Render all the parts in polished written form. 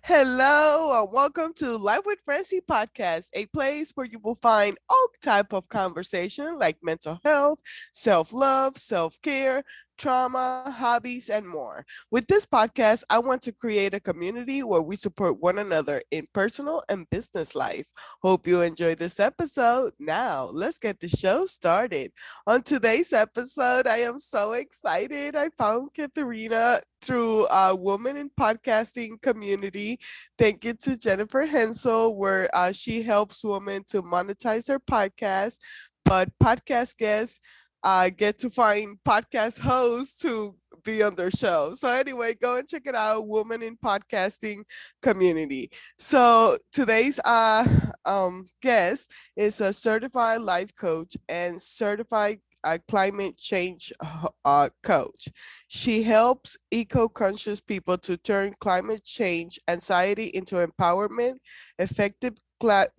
Hello, and welcome to Life with Francie podcast, a place where you will find all type of conversation like mental health, self-love, self-care, trauma, hobbies, and more. With this podcast, I want to create a community where we support one another in personal and business life. Hope you enjoy this episode. Now, let's get the show started. On today's episode, I am so excited. I found Katharina through a woman in podcasting community. Thank you to Jennifer Hensel, where she helps women to monetize their podcast. But podcast guests get to find podcast hosts to be on their show. So anyway, go and check it out, Woman in Podcasting Community. So today's guest is a certified life coach and certified climate change coach. She helps eco-conscious people to turn climate change anxiety into empowerment, effective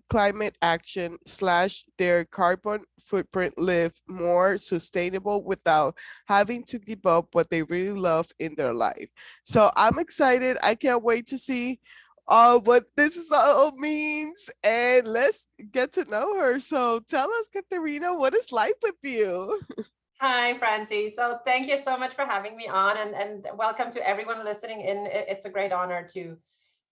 climate action slash their carbon footprint live more sustainable without having to give up what they really love in their life. So I'm excited. I can't wait to see what this is all means, and let's get to know her. So tell us, Katharina, what is life with you? Hi, Francie. So thank you so much for having me on and welcome to everyone listening in. It's a great honor to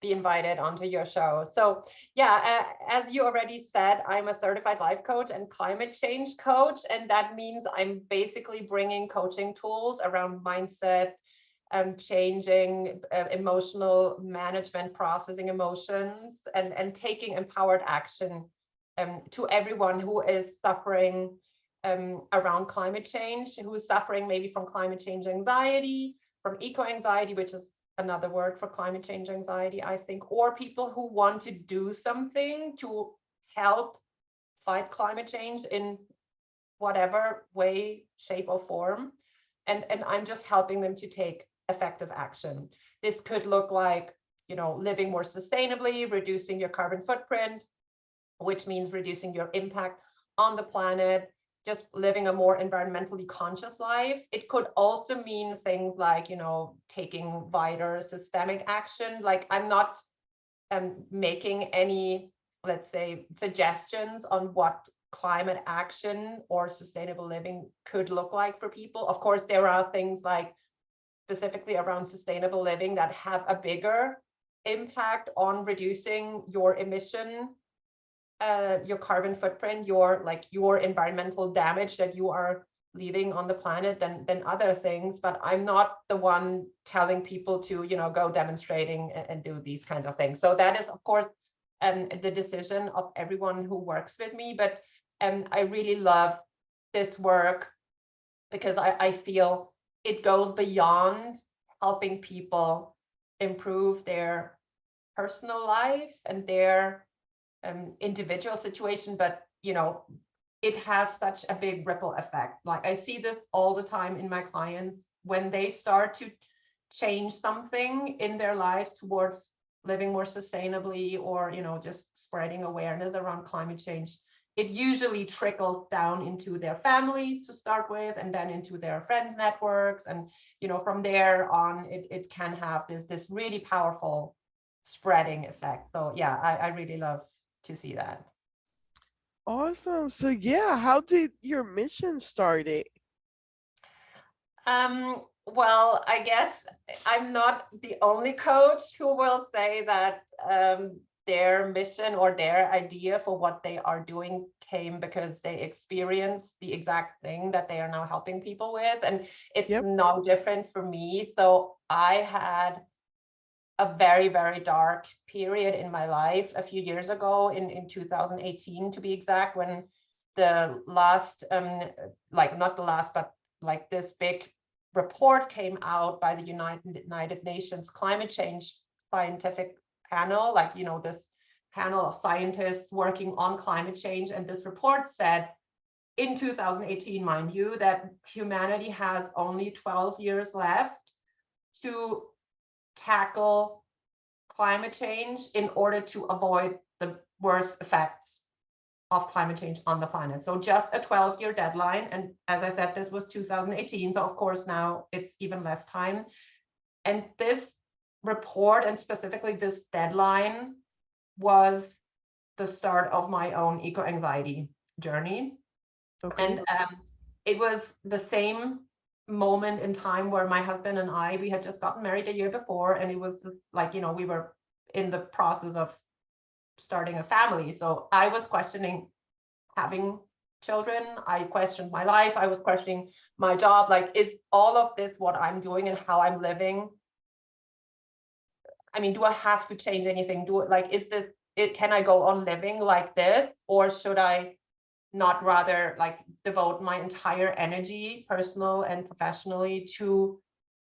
be invited onto your show. So yeah, as you already said, I'm a certified life coach and climate change coach. And that means I'm basically bringing coaching tools around mindset, changing emotional management, processing emotions, and taking empowered action to everyone who is suffering around climate change, who is suffering maybe from climate change anxiety, from eco anxiety, which is another word for climate change anxiety, I think, or people who want to do something to help fight climate change in whatever way, shape, or form. And I'm just helping them to take effective action. This could look like, living more sustainably, reducing your carbon footprint, which means reducing your impact on the planet, just living a more environmentally conscious life. It could also mean things like, taking wider systemic action. Like I'm not making any, let's say, suggestions on what climate action or sustainable living could look like for people. Of course, there are things like specifically around sustainable living that have a bigger impact on reducing your emission, your carbon footprint, your environmental damage that you are leaving on the planet than other things. But I'm not the one telling people to, go demonstrating and do these kinds of things. So that is, of course, the decision of everyone who works with me. But I really love this work because I feel it goes beyond helping people improve their personal life and their individual situation, but it has such a big ripple effect. Like I see this all the time in my clients when they start to change something in their lives towards living more sustainably, or just spreading awareness around climate change. It usually trickles down into their families to start with, and then into their friends networks, and from there on it can have this really powerful spreading effect. So yeah, I really love to see that. Awesome. So yeah, how did your mission started? Well, I guess I'm not the only coach who will say that their mission or their idea for what they are doing came because they experienced the exact thing that they are now helping people with. And it's Yep. no different for me. So I had a very, very dark period in my life a few years ago, in 2018 to be exact, when the last, like not the last, but like this big report came out by the United Nations climate change scientific panel, like, this panel of scientists working on climate change. And this report said in 2018, mind you, that humanity has only 12 years left to tackle climate change in order to avoid the worst effects of climate change on the planet. So just a 12-year deadline. And as I said, this was 2018. So of course now it's even less time. And this report, and specifically this deadline, was the start of my own eco-anxiety journey. Okay. And it was the same moment in time where my husband and I, we had just gotten married a year before, and it was like, we were in the process of starting a family. So I was questioning having children. I questioned my life. I was questioning my job. Like, is all of this what I'm doing and how I'm living? I mean, do I have to change anything? Is this it? Can I go on living like this, or should I not rather like devote my entire energy, personal and professionally, to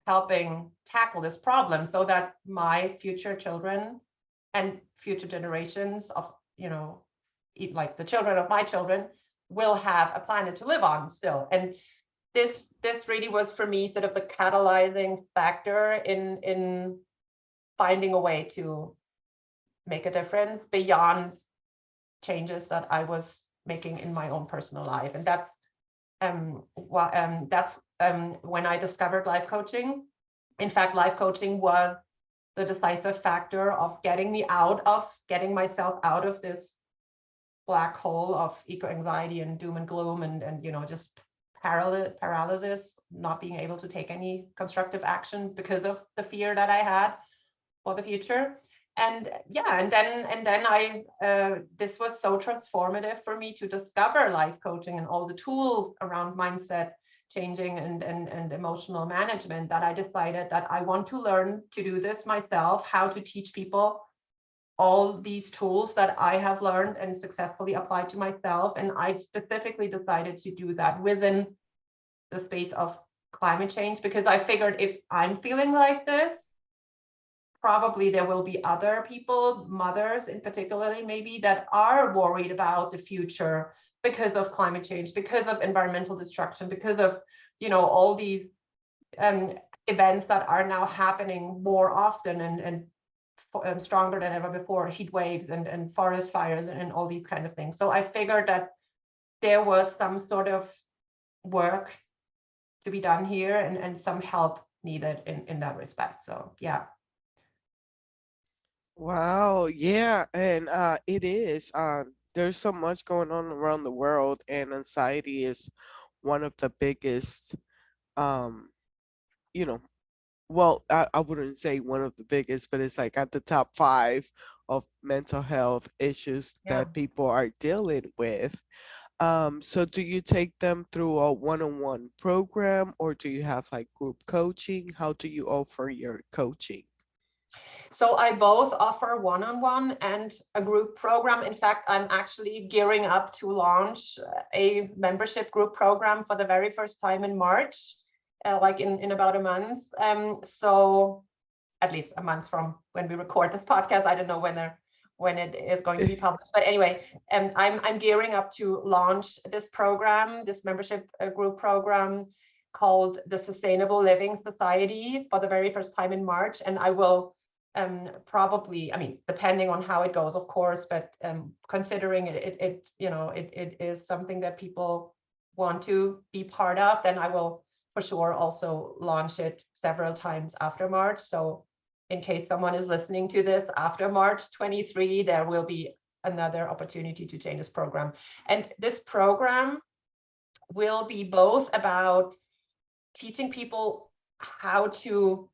helping tackle this problem so that my future children and future generations of, like the children of my children, will have a planet to live on still. And this really was for me sort of the catalyzing factor in finding a way to make a difference beyond changes that I was making in my own personal life. And that's when I discovered life coaching. In fact, life coaching was the decisive factor of getting myself out of this black hole of eco-anxiety and doom and gloom, and just paralysis, not being able to take any constructive action because of the fear that I had for the future. And yeah, and then I this was so transformative for me to discover life coaching and all the tools around mindset changing and emotional management, that I decided that I want to learn to do this myself, how to teach people all these tools that I have learned and successfully applied to myself. And I specifically decided to do that within the space of climate change, because I figured if I'm feeling like this, probably there will be other people, mothers in particularly maybe, that are worried about the future because of climate change, because of environmental destruction, because of, all these events that are now happening more often and stronger than ever before, heat waves and forest fires and all these kinds of things. So I figured that there was some sort of work to be done here, and some help needed in that respect. So yeah. Wow, yeah, and it is. There's so much going on around the world, and anxiety is one of the biggest. Um, you know, well, I wouldn't say one of the biggest, but it's like at the top five of mental health issues Yeah. that people are dealing with. So do you take them through a one-on-one program, or do you have like group coaching? How do you offer your coaching? So I both offer one-on-one and a group program. In fact, I'm actually gearing up to launch a membership group program for the very first time in March, like in about a month. So at least a month from when we record this podcast. I don't know when it is going to be published. But anyway, I'm gearing up to launch this program, this membership group program called the Sustainable Living Society, for the very first time in March. And I will probably, I mean, depending on how it goes, of course, but considering it is something that people want to be part of, then I will for sure also launch it several times after March. So in case someone is listening to this after March 23, there will be another opportunity to change this program. And this program will be both about teaching people how to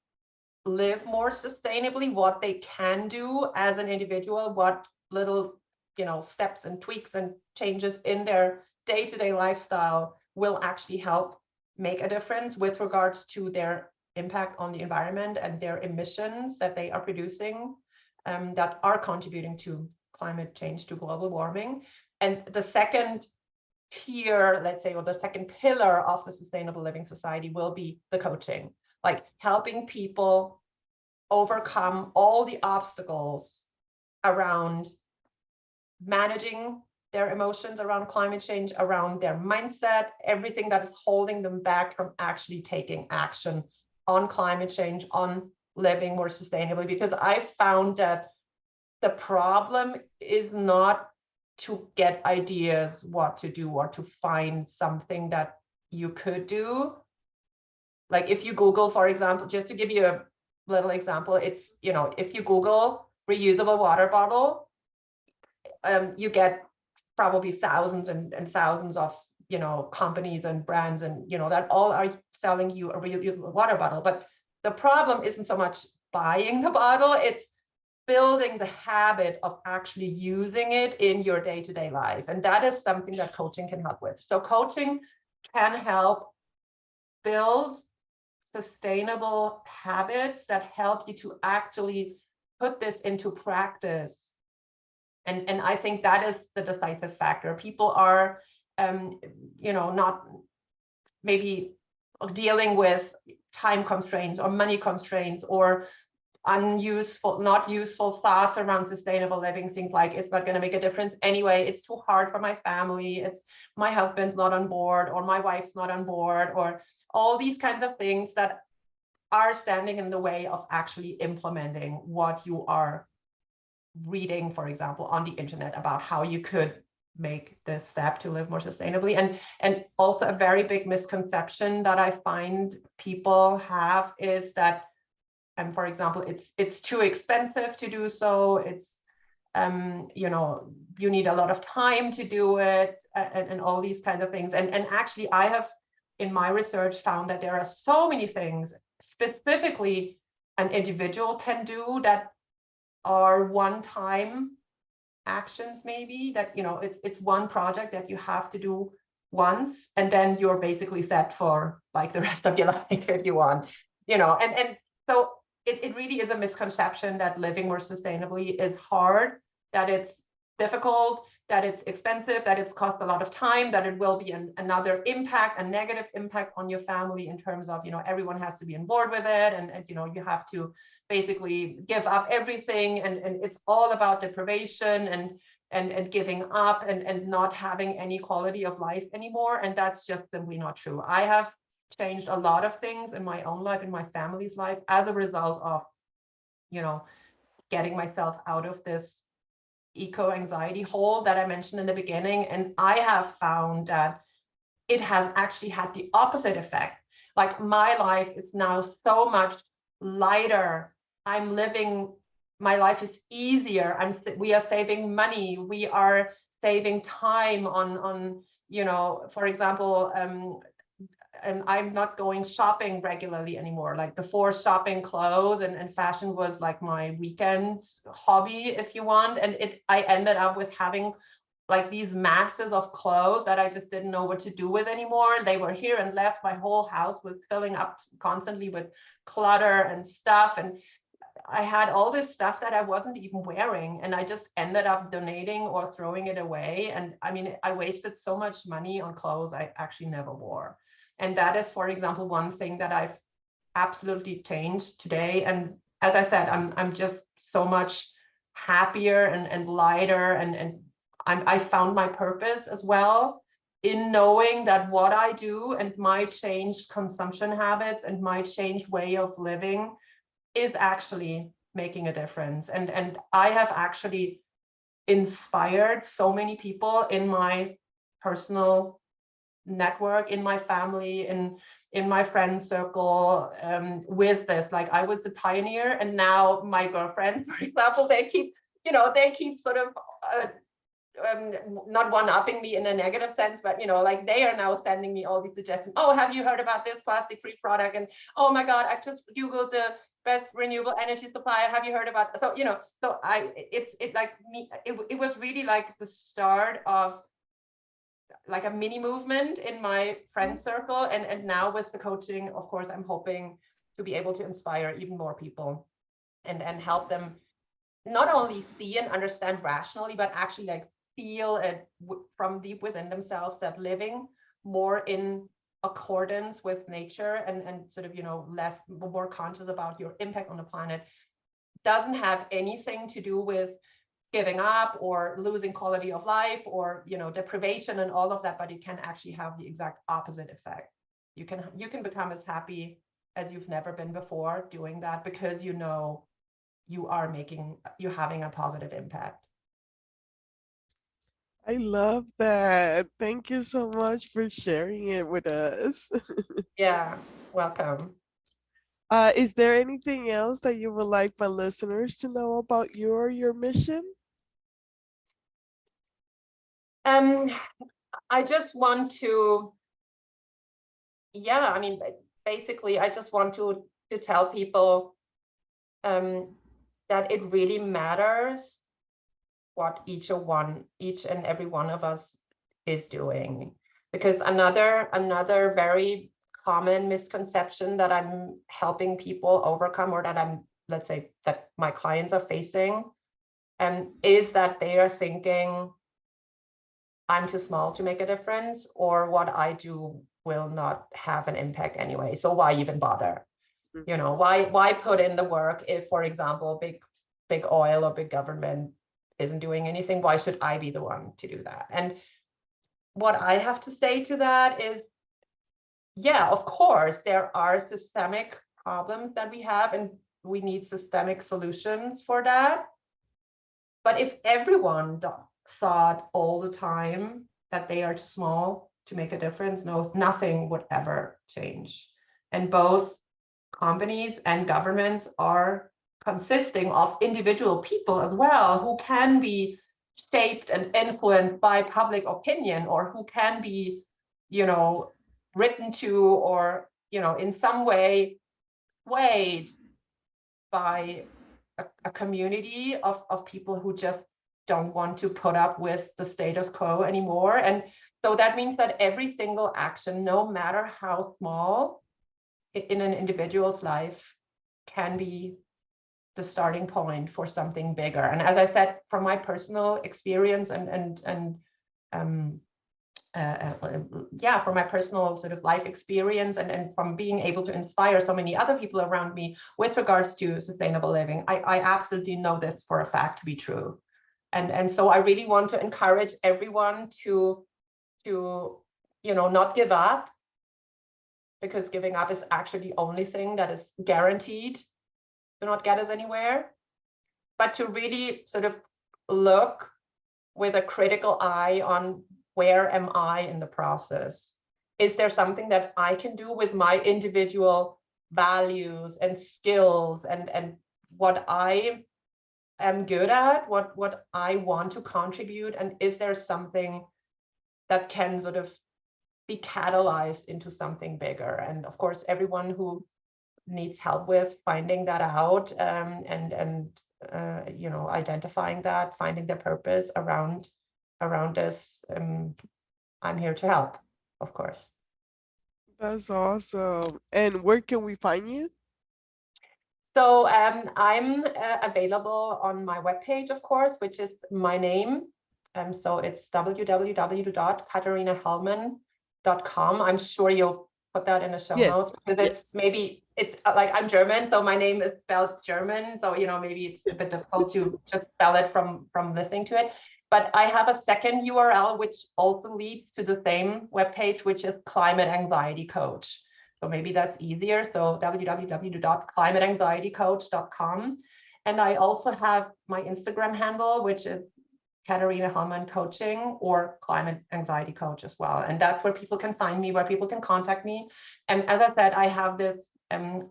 live more sustainably, what they can do as an individual, what little steps and tweaks and changes in their day-to-day lifestyle will actually help make a difference with regards to their impact on the environment and their emissions that they are producing, that are contributing to climate change, to global warming. And the second tier, let's say, or the second pillar of the Sustainable Living Society will be the coaching, like helping people overcome all the obstacles around managing their emotions around climate change, around their mindset, everything that is holding them back from actually taking action on climate change, on living more sustainably. Because I found that the problem is not to get ideas what to do or to find something that you could do. Like if you Google, for example, just to give you little example, it's, if you Google reusable water bottle, you get probably thousands and thousands of, companies and brands, and, that all are selling you a reusable water bottle. But the problem isn't so much buying the bottle, it's building the habit of actually using it in your day-to-day life. And that is something that coaching can help with. So coaching can help build sustainable habits that help you to actually put this into practice. And I think that is the decisive factor. People are, not maybe dealing with time constraints or money constraints or not useful thoughts around sustainable living, things like, it's not going to make a difference anyway, it's too hard for my family, it's my husband's not on board, or my wife's not on board, or all these kinds of things that are standing in the way of actually implementing what you are reading, for example, on the internet about how you could make this step to live more sustainably. And also a very big misconception that I find people have is that, for example, it's too expensive to do so. It's, you need a lot of time to do it, and all these kinds of things. And actually, I have, in my research, found that there are so many things specifically an individual can do that are one-time actions, maybe, that, it's one project that you have to do once, and then you're basically set for like the rest of your life if you want, and so it really is a misconception that living more sustainably is hard, that it's difficult, that it's expensive, that it's cost a lot of time, that it will be another impact, a negative impact on your family in terms of, everyone has to be on board with it, and you have to basically give up everything, and it's all about deprivation and giving up and not having any quality of life anymore. And that's just simply not true. I have changed a lot of things in my own life, in my family's life, as a result of, getting myself out of this eco anxiety hole that I mentioned in the beginning. And I have found that it has actually had the opposite effect. Like, my life is now so much lighter. I'm living, my life is easier. We are saving money. We are saving time on, for example, and I'm not going shopping regularly anymore. Like, before, shopping clothes and fashion was like my weekend hobby, if you want. And I ended up with having like these masses of clothes that I just didn't know what to do with anymore. They were here and left. My whole house was filling up constantly with clutter and stuff. And I had all this stuff that I wasn't even wearing, and I just ended up donating or throwing it away. And I mean, I wasted so much money on clothes I actually never wore. And that is, for example, one thing that I've absolutely changed today. And as I said, I'm just so much happier and lighter, and I found my purpose as well in knowing that what I do and my changed consumption habits and my changed way of living is actually making a difference. And I have actually inspired so many people in my personal network, in my family, in my friend circle, with this. Like, I was the pioneer, and now my girlfriend, for example, they keep sort of not one-upping me in a negative sense, but like, they are now sending me all these suggestions. Oh, have you heard about this plastic-free product? And oh my God, I've just Googled the best renewable energy supplier. Have you heard about? So so it was really like the start of like a mini movement in my friend circle, and now with the coaching, of course, I'm hoping to be able to inspire even more people and help them not only see and understand rationally, but actually like feel it from deep within themselves, that living more in accordance with nature and sort of, more conscious about your impact on the planet doesn't have anything to do with giving up or losing quality of life or, deprivation and all of that, but it can actually have the exact opposite effect. You can become as happy as you've never been before doing that, because you're having a positive impact. I love that. Thank you so much for sharing it with us. Yeah, welcome. Is there anything else that you would like my listeners to know about your mission? Um, I just want to, yeah, I mean, basically, I just want to tell people um, that it really matters what each and every one of us is doing. Because another very common misconception that I'm helping people overcome, or that let's say that my clients are facing, is that they are thinking, I'm too small to make a difference, or what I do will not have an impact anyway. So why even bother? You know, why put in the work if, for example, big oil or big government isn't doing anything? Why should I be the one to do that? And what I have to say to that is, yeah, of course, there are systemic problems that we have, and we need systemic solutions for that. But if everyone thought all the time that they are too small to make a difference, no, nothing would ever change. And both companies and governments are consisting of individual people as well, who can be shaped and influenced by public opinion, or who can be, you know, written to, or, you know, in some way swayed by a community of people who just don't want to put up with the status quo anymore. And so that means that every single action, no matter how small, in an individual's life, can be the starting point for something bigger. And as I said, from my personal experience and um, yeah, from my personal sort of life experience, and from being able to inspire so many other people around me with regards to sustainable living, I absolutely know this for a fact to be true. And so I really want to encourage everyone to not give up, because giving up is actually the only thing that is guaranteed to not get us anywhere, but to really sort of look with a critical eye on, where am I in the process? Is there something that I can do with my individual values and skills, and what I am good at, what I want to contribute? And is there something that can sort of be catalyzed into something bigger? And of course, everyone who needs help with finding that out, and identifying that, finding their purpose around this, I'm here to help, of course. That's awesome. And where can we find you? So I'm available on my webpage, of course, which is my name. So it's www.katharinahellman.com. I'm sure you'll put that in the show Yes. notes, because Yes. it's like, I'm German, so my name is spelled German. So, maybe it's a bit difficult to just spell it from listening to it. But I have a second URL, which also leads to the same webpage, which is Climate Anxiety Coach. So maybe that's easier. So www.climateanxietycoach.com. And I also have my Instagram handle, which is Katharina Hellman Coaching, or Climate Anxiety Coach as well. And that's where people can find me, where people can contact me. And as I said, I have this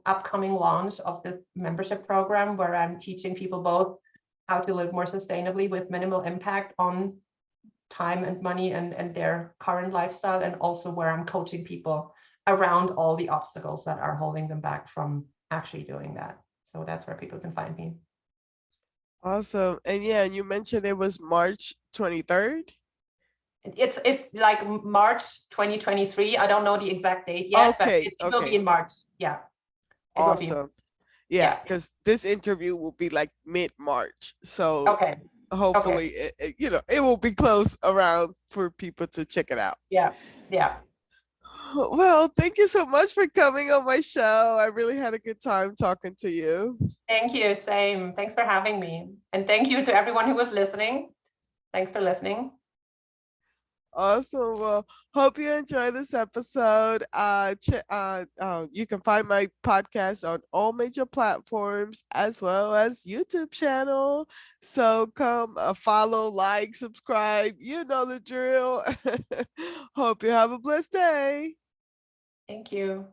upcoming launch of this membership program, where I'm teaching people both how to live more sustainably with minimal impact on time and money and their current lifestyle, and also where I'm coaching people around all the obstacles that are holding them back from actually doing that. So that's where people can find me. Awesome. And yeah, and you mentioned it was March 23rd. It's like March 2023. I don't know the exact date yet, but Okay. it will be Okay. in March. Yeah, it will be. Awesome. Yeah, Yeah. because this interview will be like mid-March. So Okay. Okay. hopefully, it will be close around for people to check it out. Yeah. Yeah. Well, thank you so much for coming on my show. I really had a good time talking to you. Thank you. Same. Thanks for having me. And thank you to everyone who was listening. Thanks for listening. Awesome. Well, hope you enjoy this episode. You can find my podcast on all major platforms as well as YouTube channel. So come follow, like, subscribe. You know the drill. Hope you have a blessed day. Thank you.